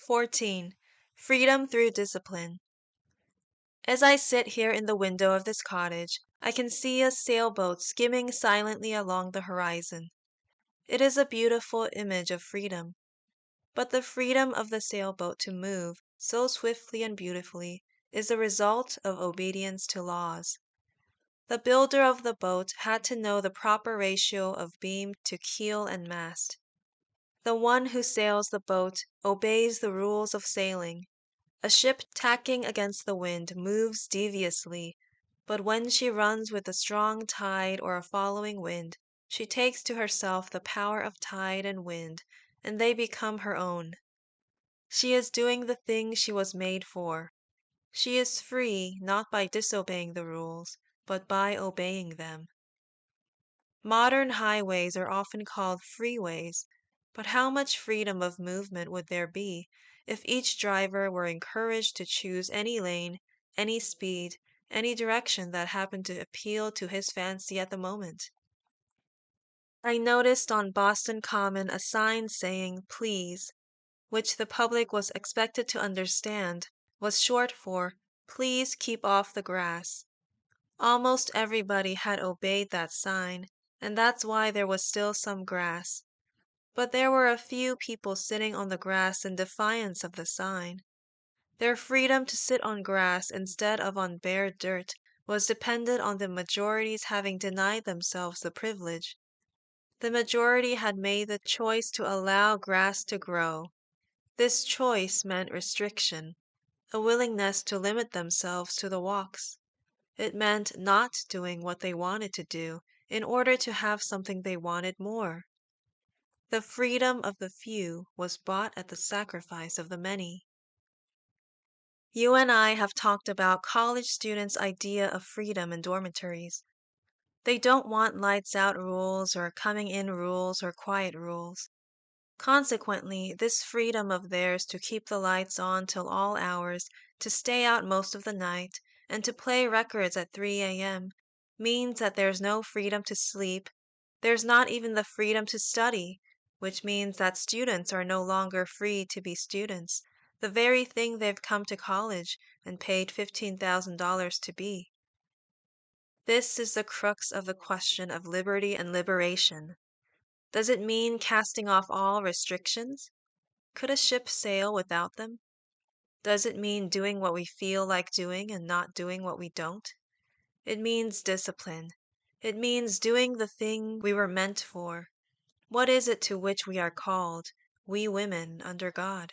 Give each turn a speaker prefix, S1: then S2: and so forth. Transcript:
S1: 14. Freedom through discipline. As I sit here in the window of this cottage, I can see a sailboat skimming silently along the horizon. It is a beautiful image of freedom. But the freedom of the sailboat to move so swiftly and beautifully is the result of obedience to laws. The builder of the boat had to know the proper ratio of beam to keel and mast. The one who sails the boat obeys the rules of sailing. A ship tacking against the wind moves deviously, but when she runs with a strong tide or a following wind, she takes to herself the power of tide and wind, and they become her own. She is doing the thing she was made for. She is free not by disobeying the rules, but by obeying them. Modern highways are often called freeways, but how much freedom of movement would there be if each driver were encouraged to choose any lane, any speed, any direction that happened to appeal to his fancy at the moment? I noticed on Boston Common a sign saying "Please," which the public was expected to understand was short for "Please keep off the grass." Almost everybody had obeyed that sign, and that's why there was still some grass. But there were a few people sitting on the grass in defiance of the sign. Their freedom to sit on grass instead of on bare dirt was dependent on the majority's having denied themselves the privilege. The majority had made the choice to allow grass to grow. This choice meant restriction, a willingness to limit themselves to the walks. It meant not doing what they wanted to do in order to have something they wanted more. The freedom of the few was bought at the sacrifice of the many. You and I have talked about college students' idea of freedom in dormitories. They don't want lights out rules or coming in rules or quiet rules. Consequently, this freedom of theirs to keep the lights on till all hours, to stay out most of the night, and to play records at 3 a.m. means that there's no freedom to sleep. There's not even the freedom to study, which means that students are no longer free to be students, the very thing they've come to college and paid $15,000 to be. This is the crux of the question of liberty and liberation. Does it mean casting off all restrictions? Could a ship sail without them? Does it mean doing what we feel like doing and not doing what we don't? It means discipline. It means doing the thing we were meant for. What is it to which we are called, we women under God?